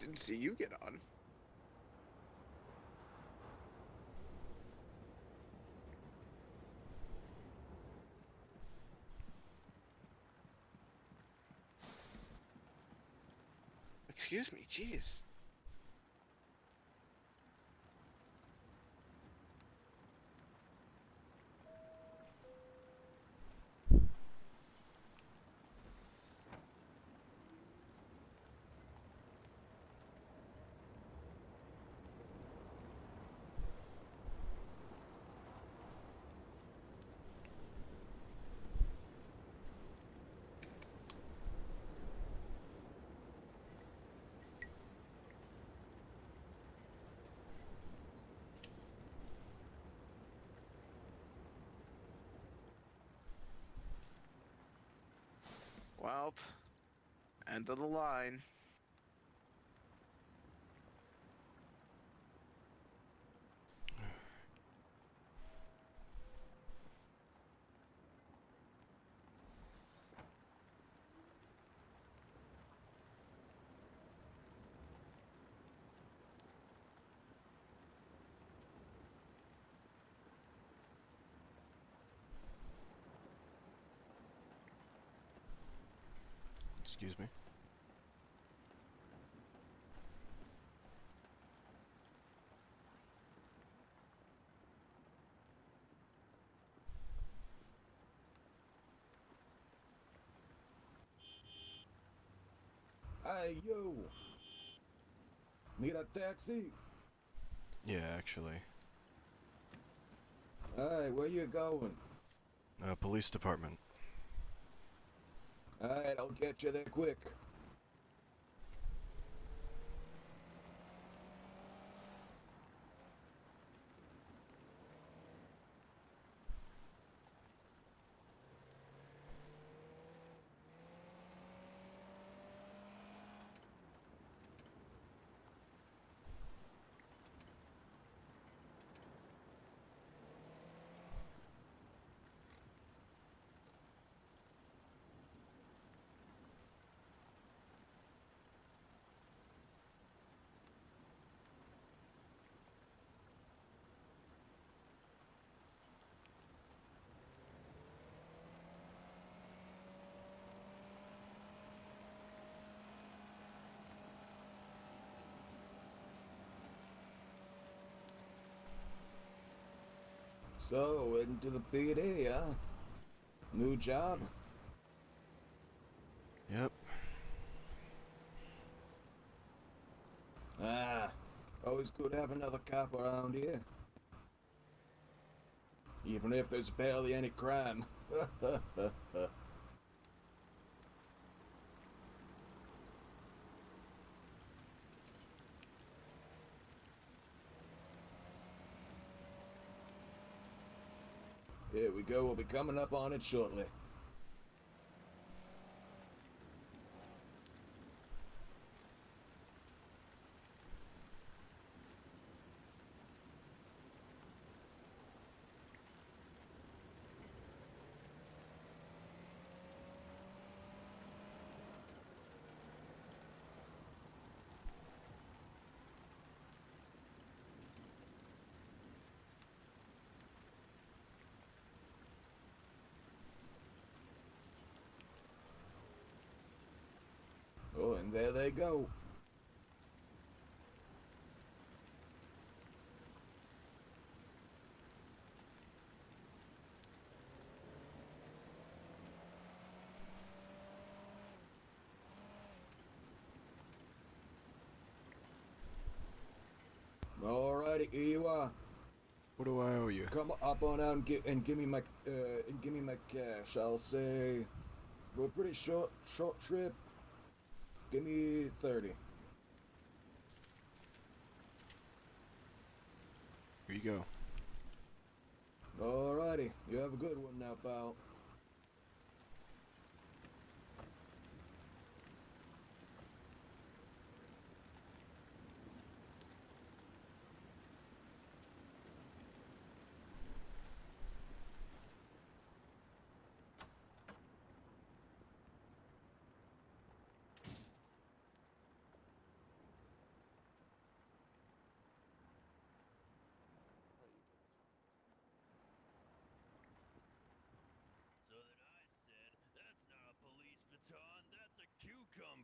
Didn't see you get on. Excuse me, jeez. Well, end of the line. Excuse me. Hey, yo! Need a taxi? Yeah, actually. Hey, where you going? Police department. Alright, I'll get you there quick. So, into the PD, huh? New job? Yep. Ah, always good to have another cop around here. Even if there's barely any crime. Here we go, we'll be coming up on it shortly. Oh, and there they go. Alrighty, here you are. What do I owe you? Come up on out and give me my cash. I'll say for a pretty short trip. Give me 30. Here you go. Alrighty, you have a good one now, pal.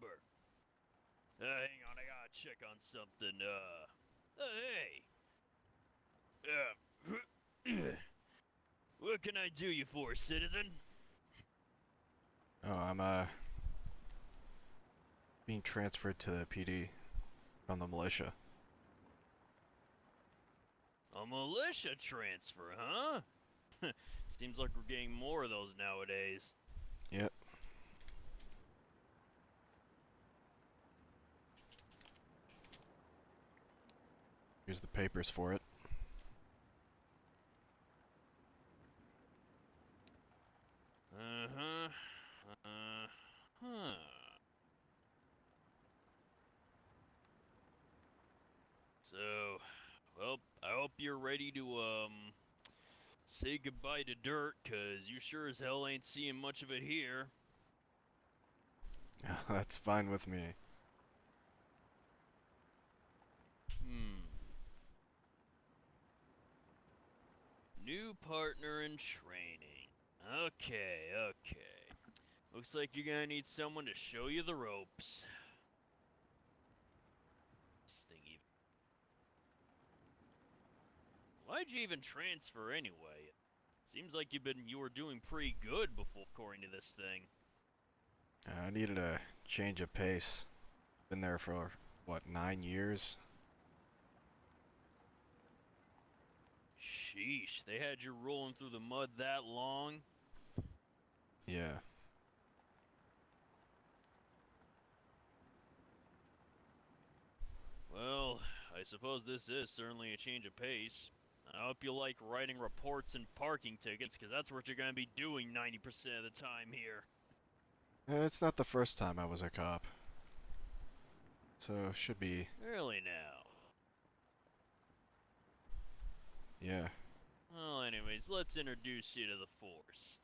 number. Hang on, I gotta check on something. Hey. What can I do you for, citizen? Oh, I'm being transferred to the PD from the militia. A militia transfer, huh? Seems like we're getting more of those nowadays. Yep. Here's the papers for it. Uh-huh. Uh-huh. So, well, I hope you're ready to, say goodbye to dirt, 'cause you sure as hell ain't seeing much of it here. That's fine with me. New partner in training. Okay. Looks like you're gonna need someone to show you the ropes. This thing even... Why'd you even transfer anyway? Seems like you were doing pretty good before, according to this thing. I needed a change of pace. Been there for, what, 9 years? Sheesh, they had you rolling through the mud that long? Yeah. Well, I suppose this is certainly a change of pace. I hope you like writing reports and parking tickets, because that's what you're going to be doing 90% of the time here. It's not the first time I was a cop. So, should be... Really now. Yeah. Well, anyways, let's introduce you to the force.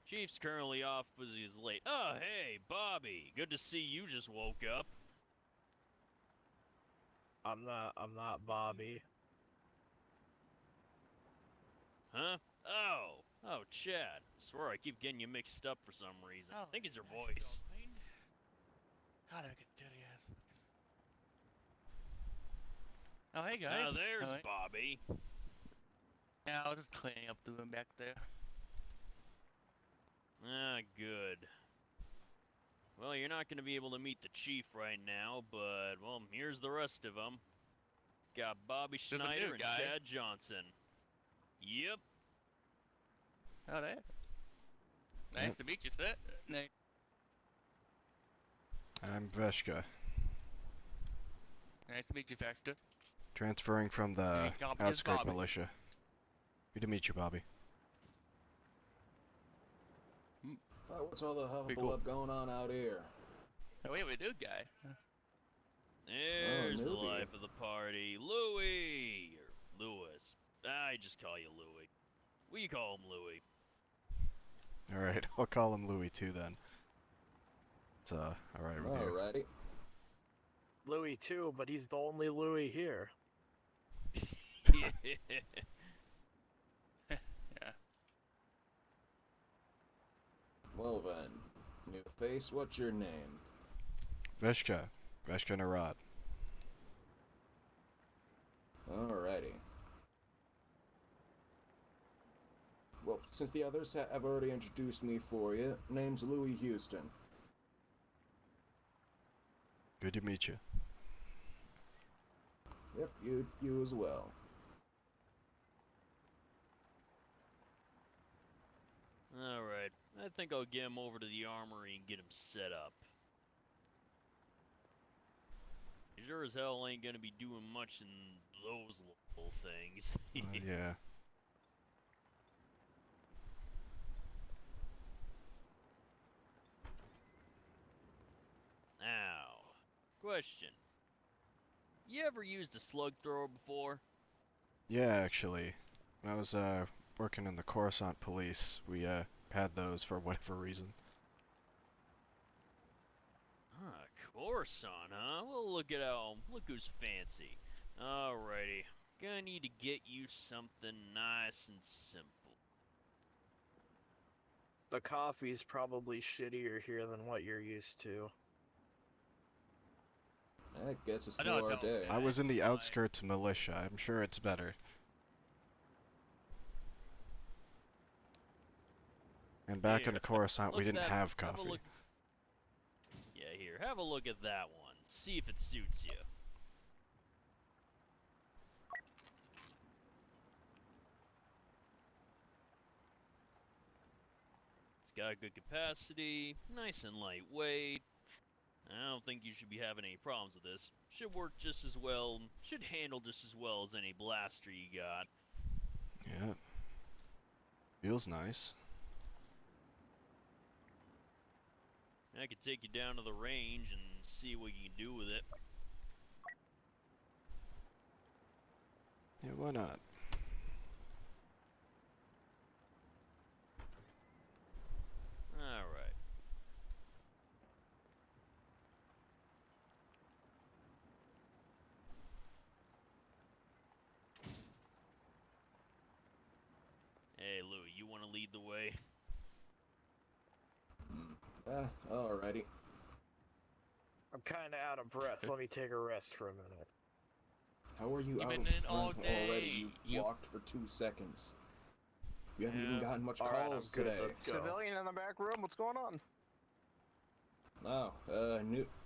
Chief's currently off because he's late. Oh, hey, Bobby. Good to see you just woke up. I'm not Bobby. Huh? Oh, Chad. I swear I keep getting you mixed up for some reason. I think it's your voice. God, I get dirty ass. Oh, hey guys. Now there's Alright. Bobby. Yeah, I was just cleaning up the room back there. Ah, good. Well, you're not going to be able to meet the chief right now, but, well, here's the rest of them. Got Bobby There's a new Schneider and guy. Chad Johnson. Yep. Oh, there. Nice to meet you, sir. Nice. I'm Veshka. Nice to meet you, Factor. Transferring from the Hey, copy is outskirt Bobby. militia. Good to meet you, Bobby. What's all the Pretty hubbub cool. going on out here? Oh, we have a new guy. There's the newbie. life of the party. Louie! Or Lewis. I just call you Louie. We call him Louie. Alright, I'll call him Louie too then. It's alright with you. Alrighty. Louis too, but he's the only Louis here. Yeah. Yeah. Well then, new face, what's your name? Veshka. Veshka Narad. Alrighty. Well, since the others have already introduced me for you, name's Louis Houston. Good to meet you. Yep, you as well. Alright. I think I'll get him over to the armory and get him set up. You sure as hell ain't gonna be doing much in those little things. Yeah. Now, question. You ever used a slug thrower before? Yeah, actually. When I was working in the Coruscant police, we had those for whatever reason. Coruscant, huh? Well, look who's fancy. Alrighty. Gonna need to get you something nice and simple. The coffee's probably shittier here than what you're used to. That gets us I through don't our know, day. I was in the Like- outskirts militia. I'm sure it's better. And back in Here, Coruscant, we Look at didn't that- have a coffee. look- Yeah, here, have a look at that one. See if it suits you. It's got good capacity, nice and lightweight. I don't think you should be having any problems with this. Should work just as well, should handle just as well as any blaster you got. Yeah. Feels nice. I could take you down to the range and see what you can do with it. Yeah, why not? Alright. Hey, Louie, you want to lead the way? Alrighty. I'm kinda out of breath. Let me take a rest for a minute. How are you You've out been of in all breath already? day. You You- walked for 2 seconds. You haven't even Yeah. gotten much Alright, I'm calls good. today. Let's go. Civilian in the back room, what's going on? Oh,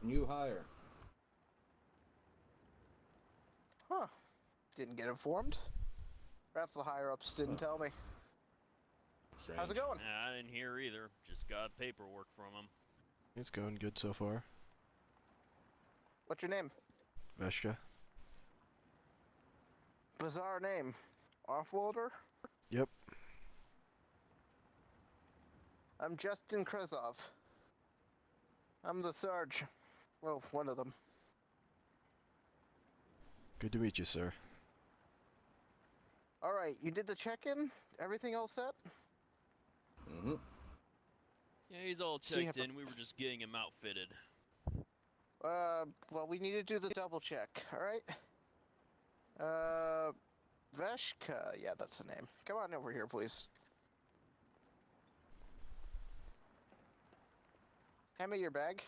new hire. Huh. Didn't get informed. Perhaps the higher-ups didn't tell me. Strange. How's it going? Nah, I didn't hear either. Just got paperwork from him. It's going good so far. What's your name? Veshka? Bizarre name. Offworlder? Yep. I'm Justin Krezov. I'm the Sarge. Well, one of them. Good to meet you, sir. Alright, you did the check-in? Everything all set? Mm-hmm. Yeah, he's all See, checked in. We were just getting him outfitted. Well, we need to do the double check, alright? Veshka, yeah, that's the name. Come on over here, please. Hand me your bag.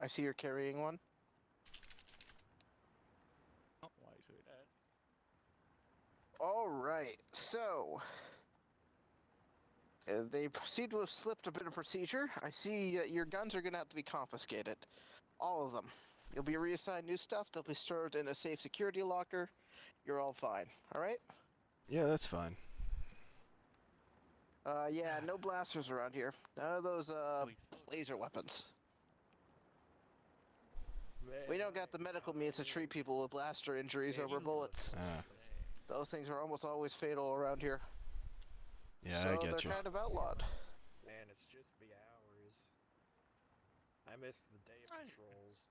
I see you're carrying one. Oh, why you say that? Alright, so... they proceed to have slipped a bit of procedure. I see your guns are going to have to be confiscated. All of them. You'll be reassigned new stuff. They'll be stored in a safe security locker. You're all fine. Alright? Yeah, that's fine. Yeah, no blasters around here. None of those, Holy laser weapons. Man, We don't got the medical means to treat people with blaster injuries Man, over you bullets. Ah, Those things are almost always fatal around here. yeah, So I get they're you. kind of outlawed. Man, it's just the hours. I miss the day I- patrols.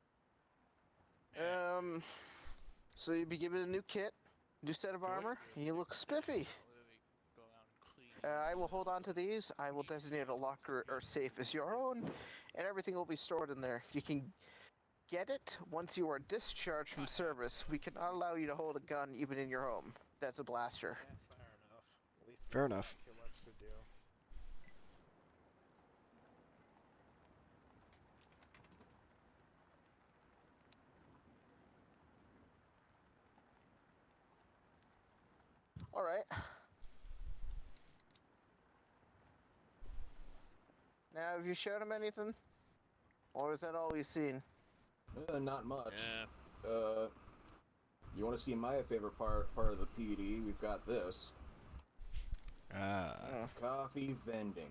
So you'll be given a new kit, new set of armor, and you look spiffy. Go out and clean. I will hold on to these. I will designate a locker or safe as your own, and everything will be stored in there. You can get it once you are discharged from service. We cannot allow you to hold a gun even in your home. That's a blaster. Yeah, fair enough. At least Fair there's not enough. Too much to do. All right. Now, have you shown him anything? Or is that all we've seen? Not much. Yeah. You want to see my favorite part of the PD? We've got this. Ah, Coffee vending.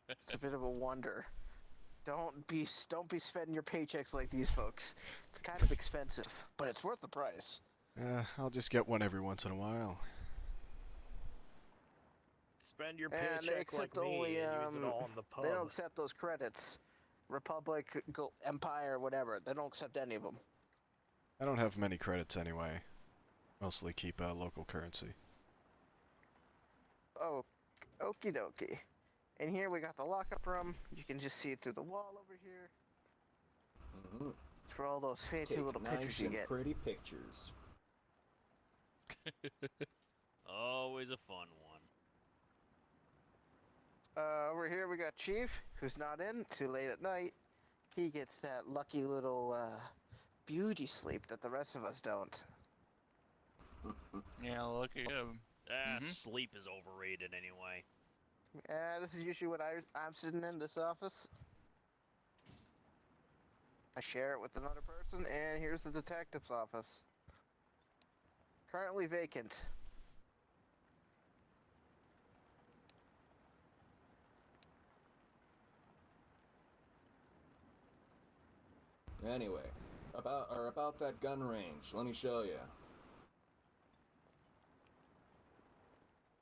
It's a bit of a wonder. Don't be spending your paychecks like these folks. It's kind of expensive, but it's worth the price. I'll just get one every once in a while. Spend your And they paycheck like accept me only, and use it all in the pub. They don't accept those credits. Republic, Empire, whatever. They don't accept any of them. I don't have many credits anyway. Mostly keep local currency. Oh, okie dokie. And here we got the lockup room. You can just see it through the wall over here. Mm-hmm. For all those fancy Take little nice pictures you and get. pretty pictures. Always a fun one. Over here we got Chief, who's not in, too late at night. He gets that lucky little, beauty sleep that the rest of us don't. Yeah, look at him. Sleep is overrated anyway. This is usually what I'm sitting in this office. I share it with another person, and here's the detective's office. Currently vacant. Anyway, about that gun range. Let me show you.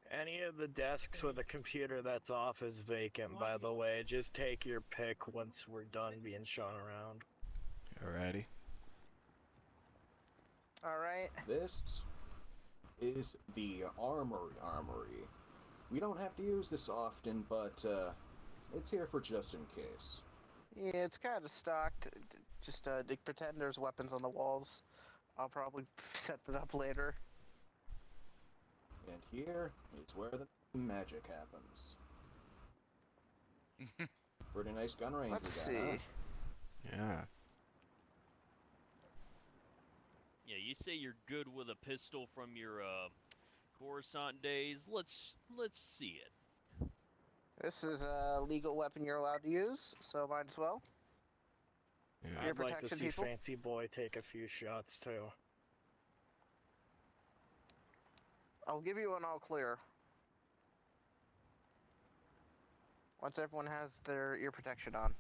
Any of the desks with a computer that's off is vacant, by the way. Just take your pick once we're done being shown around. Alrighty. Alright. This is the armory. We don't have to use this often, but it's here for just in case. Yeah, it's kind of stocked. Just to pretend there's weapons on the walls. I'll probably set that up later. And here is where the magic happens. Pretty nice gun range. Let's we got, see. Huh? Yeah. Yeah, you say you're good with a pistol from your Coruscant days. Let's see it. This is a legal weapon you're allowed to use, so might as well. Yeah. Ear I'd like to protection, see people? Fancy Boy take a few shots too. I'll give you an all clear. Once everyone has their ear protection on.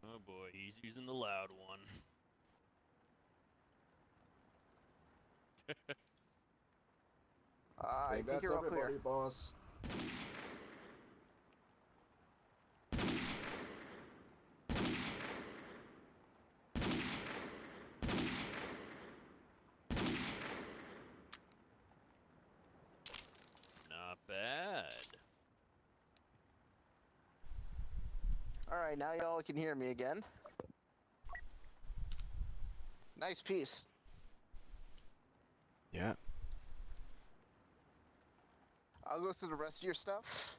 Oh boy, he's using the loud one. I think That's you're all everybody, clear. boss. Not bad. Alright, now y'all can hear me again. Nice piece. Yeah. I'll go through the rest of your stuff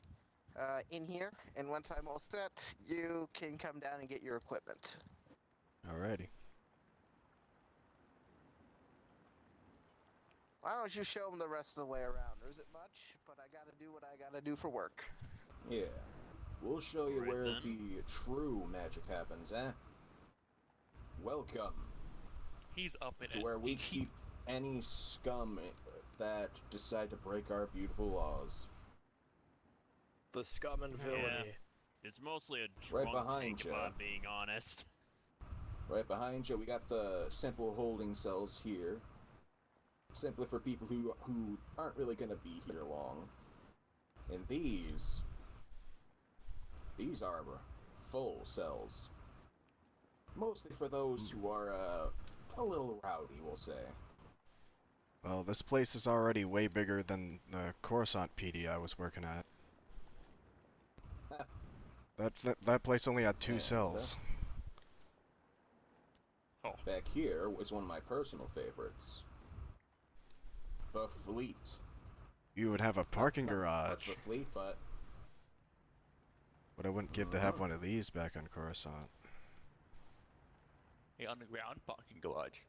in here, and once I'm all set, you can come down and get your equipment. Alrighty. Why don't you show them the rest of the way around? There isn't much, but I gotta do what I gotta do for work. Yeah. We'll show you Right where then. the true magic happens, eh? Welcome He's up in to it. where we keep any scum that decide to break our beautiful laws. The scum and villainy. Yeah. It's mostly a Right drunk behind tank, if ya. I'm being honest. Right behind you, we got the simple holding cells here. Simply for people who aren't really gonna be here long. And these are full cells. Mostly for those who are a little rowdy, we'll say. Well, this place is already way bigger than the Coruscant PD I was working at. That place only had 2 Yeah, cells. Back here was one of my personal favorites. The Fleet. You would have a parking Not garage. much of a fleet, but What I wouldn't give to have one of these back on Coruscant. The underground parking garage.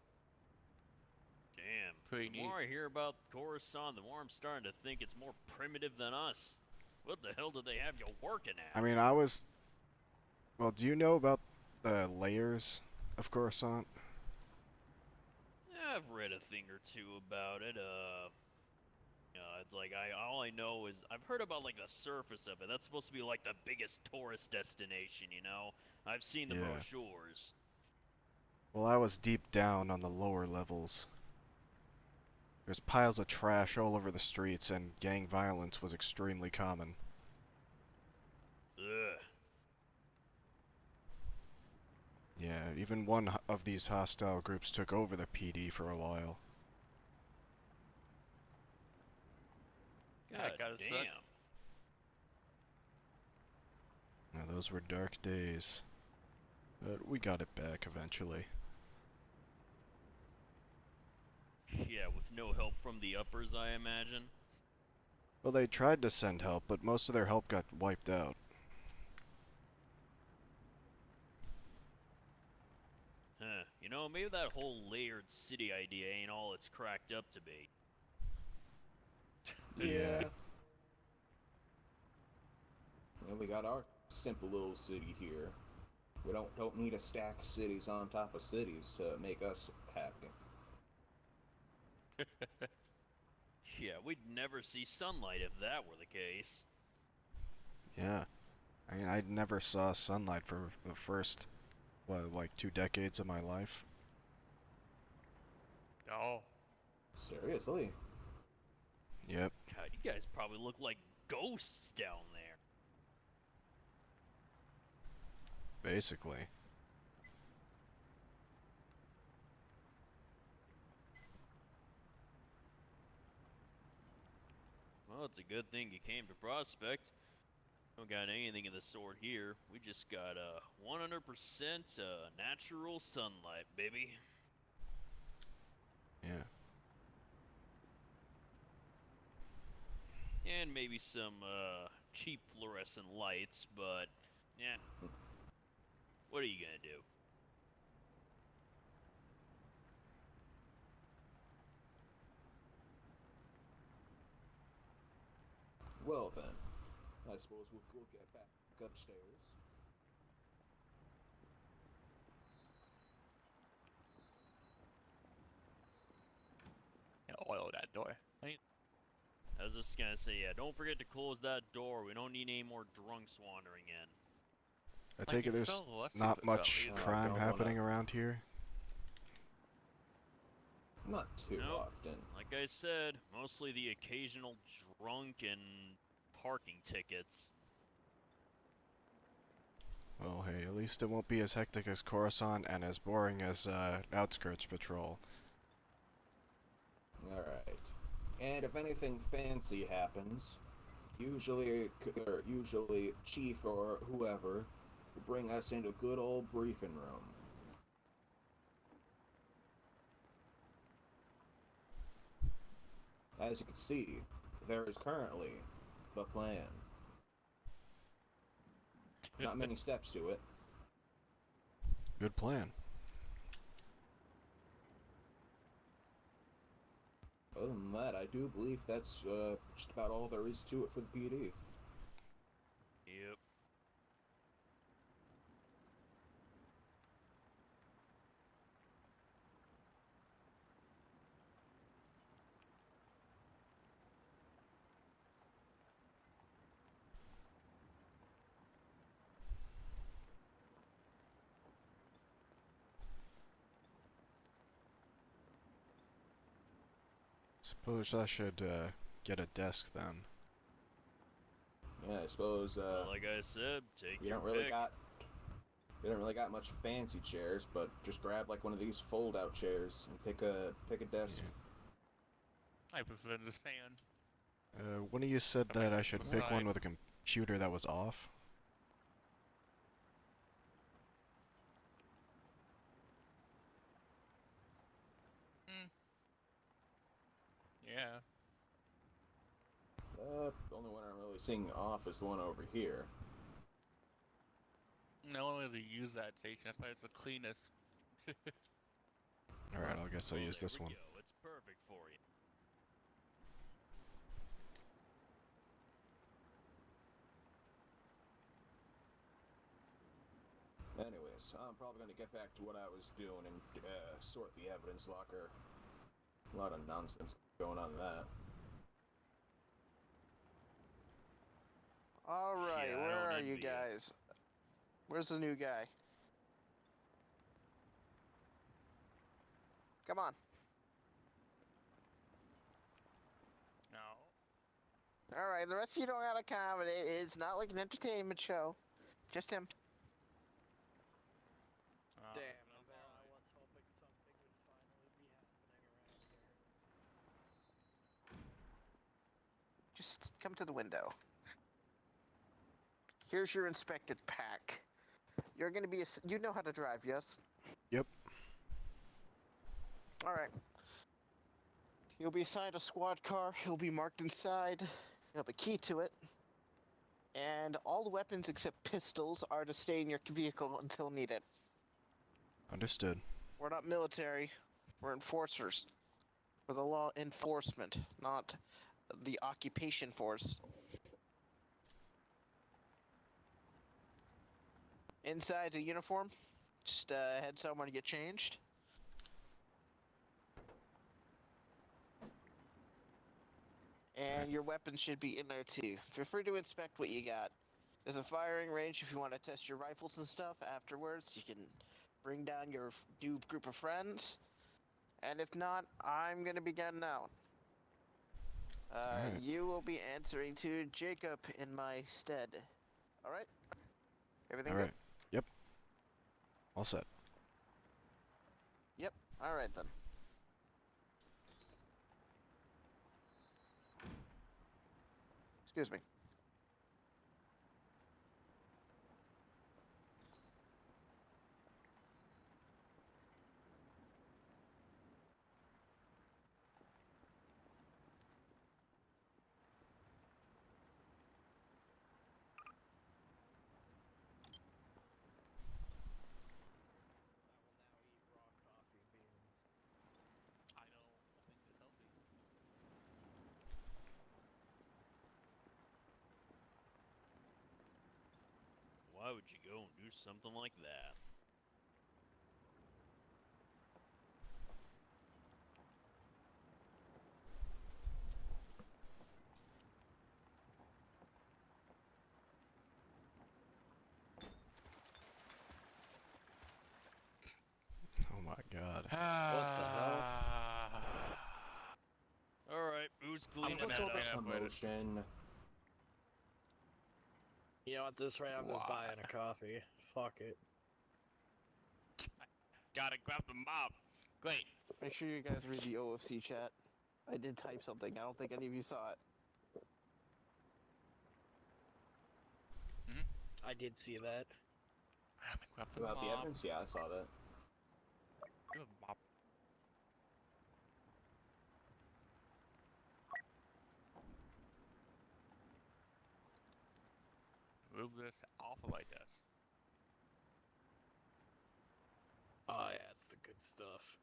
Damn. Pretty The neat. more I hear about Coruscant, the more I'm starting to think it's more primitive than us. What the hell do they have you working at? I mean, well, do you know about the layers of Coruscant? I've read a thing or two about it. It's like all I know is I've heard about like the surface of it. That's supposed to be like the biggest tourist destination, you know. I've seen the Yeah. brochures. Well, I was deep down on the lower levels. There's piles of trash all over the streets, and gang violence was extremely common. Ugh. Yeah, even one of these hostile groups took over the PD for a while. Yeah, God gotta suck. damn. Now, those were dark days. But we got it back eventually. Yeah, with no help from the uppers, I imagine. Well, they tried to send help, but most of their help got wiped out. Huh. You know, maybe that whole layered city idea ain't all it's cracked up to be. Yeah. And we got our simple little city here. We don't need to stack cities on top of cities to make us happy. Yeah, we'd never see sunlight if that were the case. Yeah. I mean, I never saw sunlight for the first, what, like 2 decades of my life. Oh. Seriously? Yep, God, you guys probably look like ghosts down there. basically. Well, it's a good thing you came to Prospect. Don't got anything of the sort here. We just got 100% natural sunlight, baby. Yeah. And maybe some cheap fluorescent lights, but yeah. What are you gonna do? Well then, I suppose we'll get back upstairs. Yeah, oil that door. I was just gonna say, yeah, don't forget to close that door. We don't need any more drunks wandering in. I take it there's So, let's see not what's much up. I crime don't happening wanna- around here. Not too Nope. often. Like I said, mostly the occasional drunk and parking tickets. Well, hey, at least it won't be as hectic as Coruscant and as boring as Outskirts Patrol. Alright. And if anything fancy happens, usually Chief or whoever will bring us into a good old briefing room. As you can see, there is currently the plan. Not many steps to it. Good plan. Other than that, I do believe that's just about all there is to it for the PD. Yep. Suppose I should get a desk then. Yeah, I suppose Like I said, take you your don't really pick. we don't really got much fancy chairs, but just grab like one of these fold-out chairs and pick a desk. Yeah. I prefer the stand. One of you said I that might I should put pick one aside. with a computer that was off. Yeah. The only one I'm really seeing off is the one over here. No one really use that station. That's why it's the cleanest. Alright, I guess I'll Well, use there this we one. go. It's perfect for you. Anyways, I'm probably gonna get back to what I was doing and sort the evidence locker. A lot of nonsense going on in that. All right, Yeah, I where don't are you envy you. guys? Where's the new guy? Come on. No. All right, the rest of you don't gotta come. It's not like an entertainment show. Just him. Damn, no Navarro, I lie. was hoping something would finally be happening around here. Just come to the window. Here's your inspected pack. You're gonna be you know how to drive, yes? Yep. All right. You'll be assigned a squad car. It'll be marked inside. You'll have a key to it. And all the weapons except pistols are to stay in your vehicle until needed. Understood. We're not military. We're enforcers. We're the law enforcement, not the occupation force. Inside the uniform, just head somewhere to get changed. And your weapons should be in there too. Feel free to inspect what you got. There's a firing range if you want to test your rifles and stuff afterwards. You can bring down your new group of friends. And if not, I'm going to be getting out. Alright. You will be answering to Jacob in my stead. Alright? Everything Alright. Yep. All set. good? Yep. Alright then. Excuse me. I know. I think it's healthy. Why would you go and do something like that? Oh my god. What the hell? Alright, who's cleaning What's all that the up? commotion? You know what? This right, I'm just Why? buying a coffee. Fuck it. Gotta grab the mop. Great. Make sure you guys read the OFC chat. I did type something. I don't think any of you saw it. I did see that. Grab the About the mop. evidence? Yeah, I saw that. Good mop. Move this off of my desk. Oh yeah, it's the good stuff.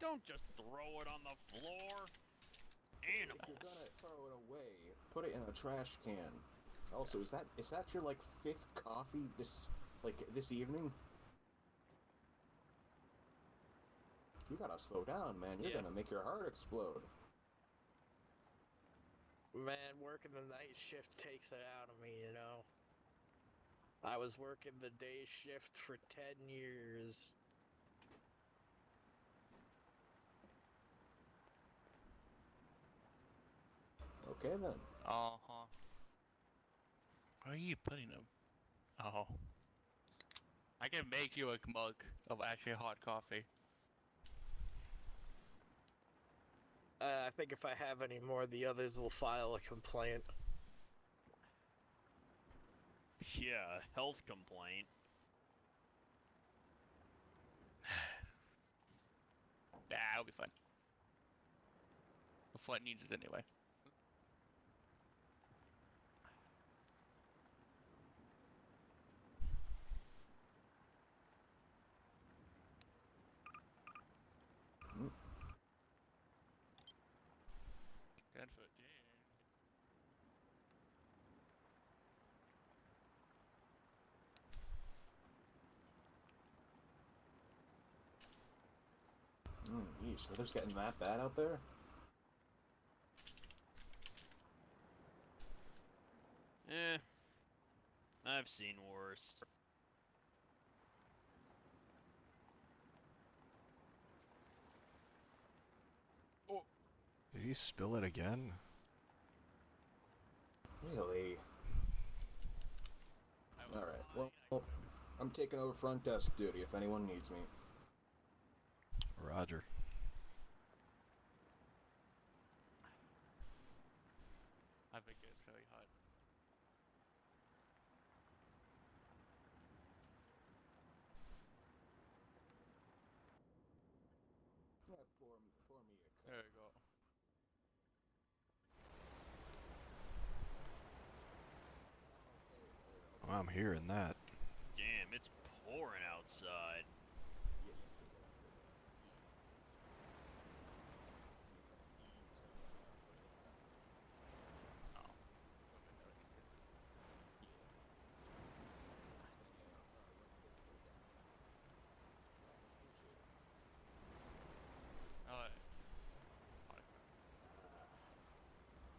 Don't just throw it on the floor. If you're Animals. gonna throw it away, put it in a trash can. Also, is that your like 5th coffee this evening? You gotta slow down, man. You're Yeah. gonna make your heart explode. Man, working the night shift takes it out of me, you know. I was working the day shift for 10 years. Okay then. Uh-huh. Where are you putting them? Oh. I can make you a mug of actually hot coffee. I think if I have any more, the others will file a complaint. Yeah, health complaint. Nah, it'll be fine. The flight needs it anyway. Mm. 10 foot. Yeah. Yeesh, weather's getting that bad out there? Eh. I've seen worse. Did he spill it again? Really? Alright, well, I'm taking over front desk duty if anyone needs me. Roger. I think it's very hot. I'm hearing that. Damn, it's pouring outside.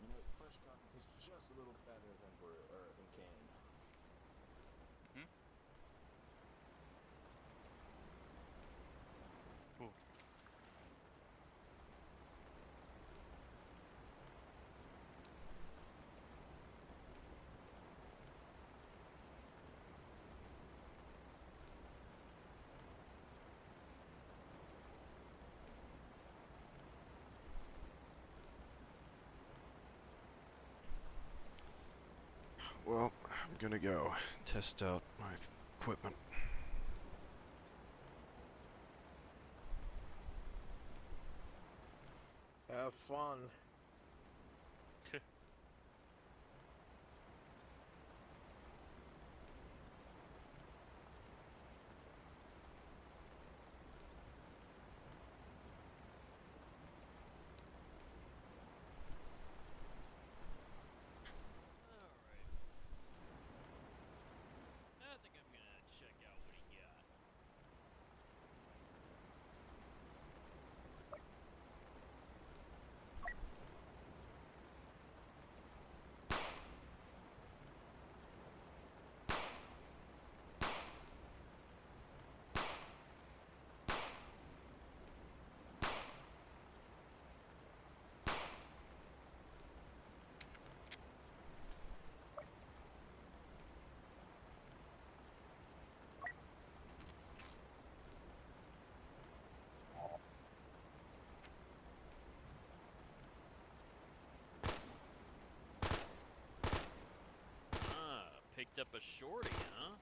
You know, fresh coffee tastes just a little better than than canned. Hmm? Ooh. Well, I'm gonna go test out my equipment. Have fun. Alright. I think I'm gonna check out what he got. Picked up a shorty, huh?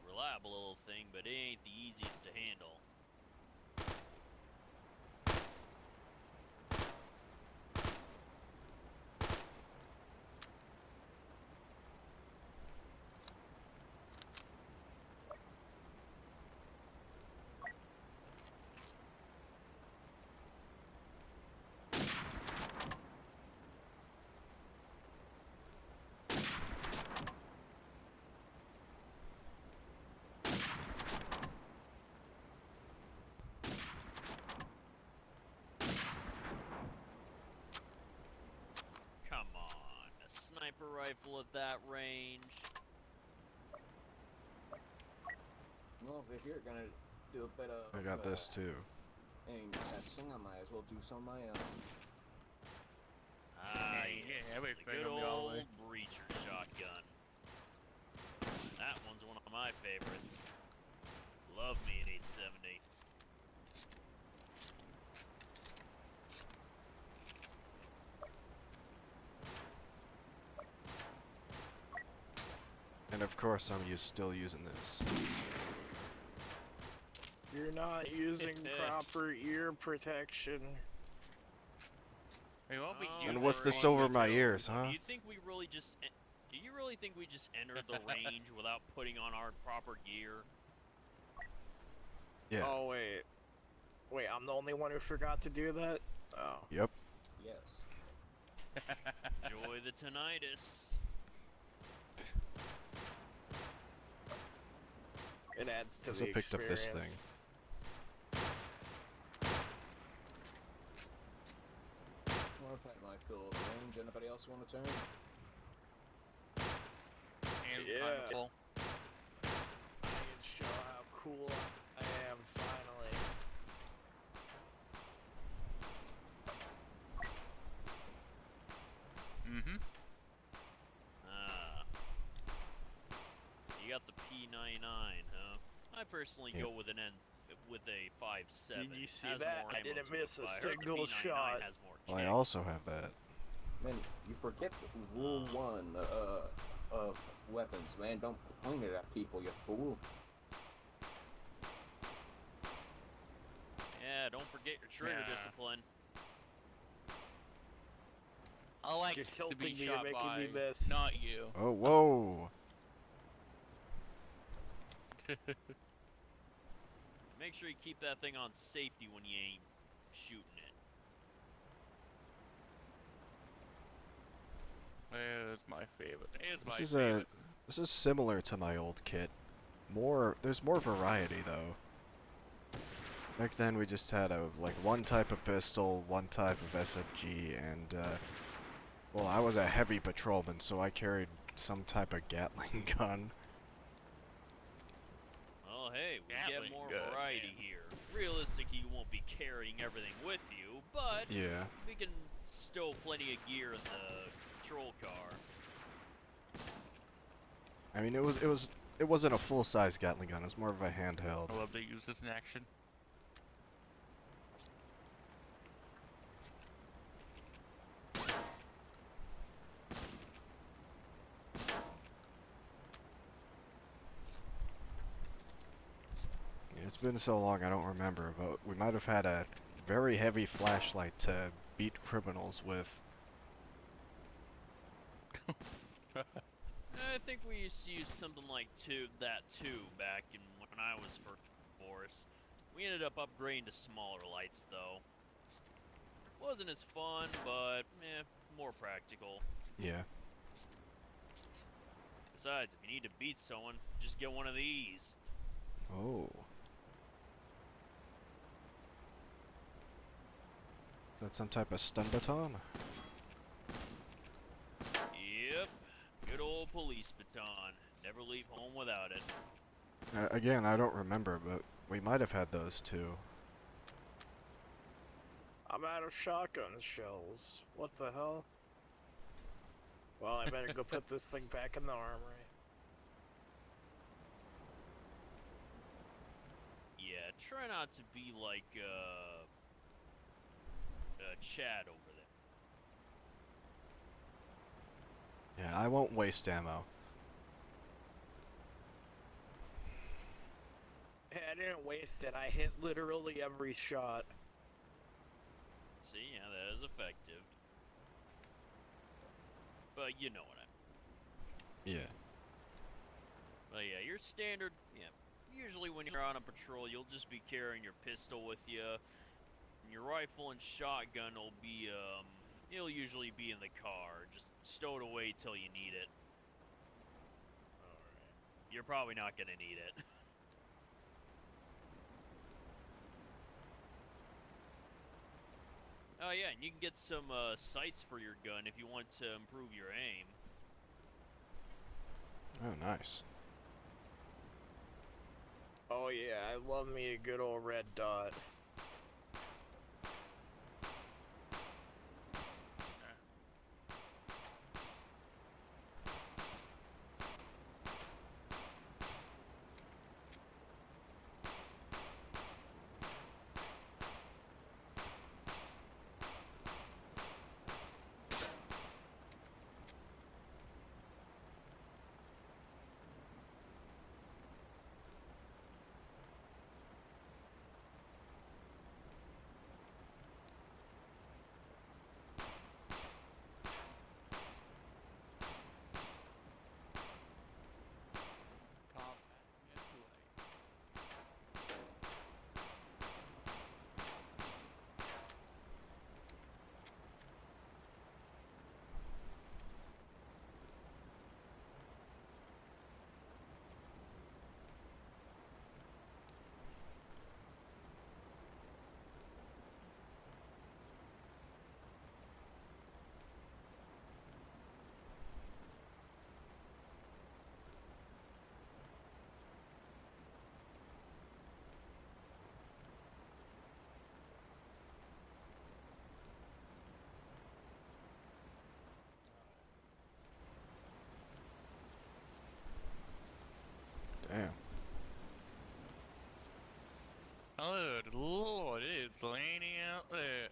Reliable little thing, but it ain't the easiest to handle. Come on, a sniper rifle at that range? Well, if you're gonna do a bit of I got this too. aim testing, I might as well do some of my own. Ah, Yeah, yes, everything the good on the old hallway. breacher shotgun. That one's one of my favorites. Love me an 870. And of course, I'm still using this. You're not using proper ear protection. Hey, what we Oh, use And what's for this aim over my control? ears, huh? Do you think we really just... Do you really think we just entered the range without putting on our proper gear? Yeah. Oh, wait. Wait, I'm the only one who forgot to do that? Oh. Yep. Yes. Enjoy the tinnitus. It adds to Also the picked up this experience. thing. Well, I've had my fill of the range. Anybody else want to turn? Hands Yeah. kind of full. I can show how cool I am, finally. Mm-hmm. Ah. You got the P99, huh? I personally Yep. go with with a 5.7. Did you see Has that? more I ammo didn't to it, miss a but I heard the single P99 shot. Has more Well, I kick. also have that. Man, you forget rule 1 of weapons, man. Don't point it at people, you fool. Your trigger Nah. discipline. I like You're to tilting be me, you're shot making by, me miss. not you. Oh, whoa! Make sure you keep that thing on safety when you ain't shooting it. It's my favorite. It's my This is favorite. this is similar to my old kit. There's more variety though. Back then we just had like one type of pistol, one type of SMG, and well, I was a heavy patrolman, so I carried some type of Gatling gun. Well, hey, we get Gatling more gun, variety man. here. Realistically, you won't be carrying everything with you, but Yeah. we can stow plenty of gear in the patrol car. I mean, it wasn't a full-size Gatling gun. It was more of a handheld. I love to use this in action. It's been so long, I don't remember, but we might have had a very heavy flashlight to beat criminals with. I think we used to use something like that too back in when I was first in force. We ended up upgrading to smaller lights though. Wasn't as fun, but more practical. Yeah. Besides, if you need to beat someone, just get one of these. Oh. Is that some type of stun baton? Yep, good old police baton. Never leave home without it. Again, I don't remember, but we might have had those too. I'm out of shotgun shells. What the hell? Well, I better go put this thing back in the armory. Yeah, try not to be like Chad over there. Yeah, I won't waste ammo. Hey, I didn't waste it. I hit literally every shot. See, yeah, that is effective. But you know what I mean. Yeah. But yeah, your standard, usually when you're on a patrol, you'll just be carrying your pistol with you. And your rifle and shotgun will be, it'll usually be in the car. Just stow it away till you need it. Alright. You're probably not gonna need it. Oh yeah, and you can get some sights for your gun if you want to improve your aim. Oh, nice. Oh yeah, I love me a good old red dot. Top hat, get away. Damn. Oh, Lord, it's raining out there.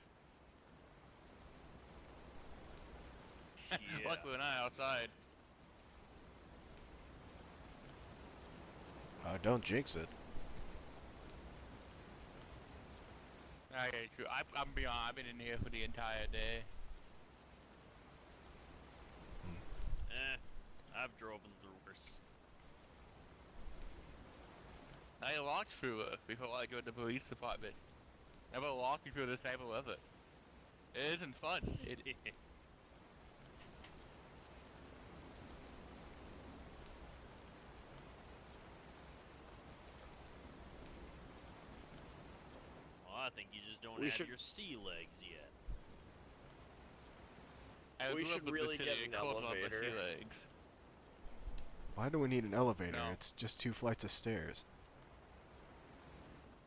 Yeah. Luckily, we're not outside. Don't jinx it. Okay, true. I'm beyond. I've been in here for the entire day. I've driven through worse. I walked through it before I go to the police department. Never walking through this type of weather. It isn't fun. Well, I think you just don't We have should- your sea legs yet. I We grew up should with really the get city an close off the elevator. sea legs. Why do we need an elevator? No. It's just 2 flights of stairs.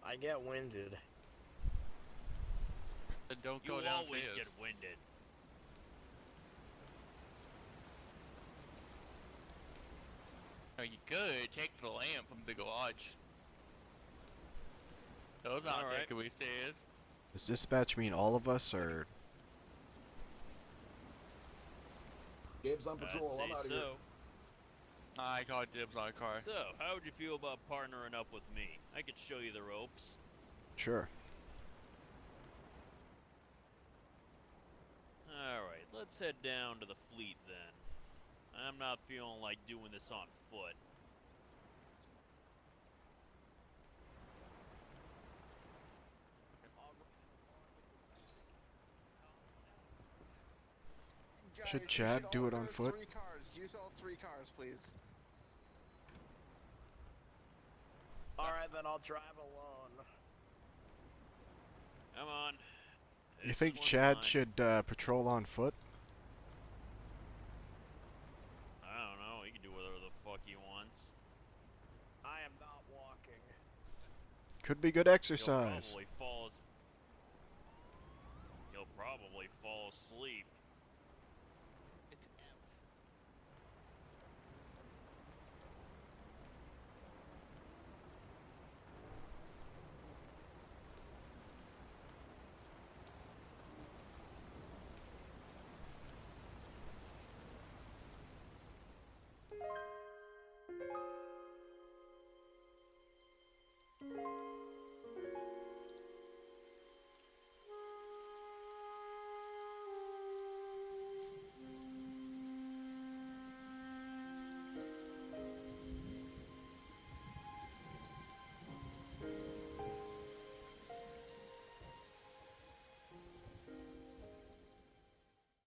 I get winded. Then don't You go always downstairs. get winded. No, you could take the lamp from the garage. Those aren't Alright. takeaway stairs. Does dispatch mean all of us, or Dibs on I'd patrol. say I'm out of so. here. I call dibs on a car. So, how would you feel about partnering up with me? I could show you the ropes. sure? Alright, let's head down to the fleet then. I'm not feeling like doing this on foot. Should Guys, you Chad all do it on reserve foot? 3 cars. Use all 3 cars, please. Alright, then I'll drive alone. Come on. You This think one's Chad mine. should patrol on foot? I don't know, he can do whatever the fuck he wants. I am not walking. Could be good He'll exercise. probably fall asleep. It's F.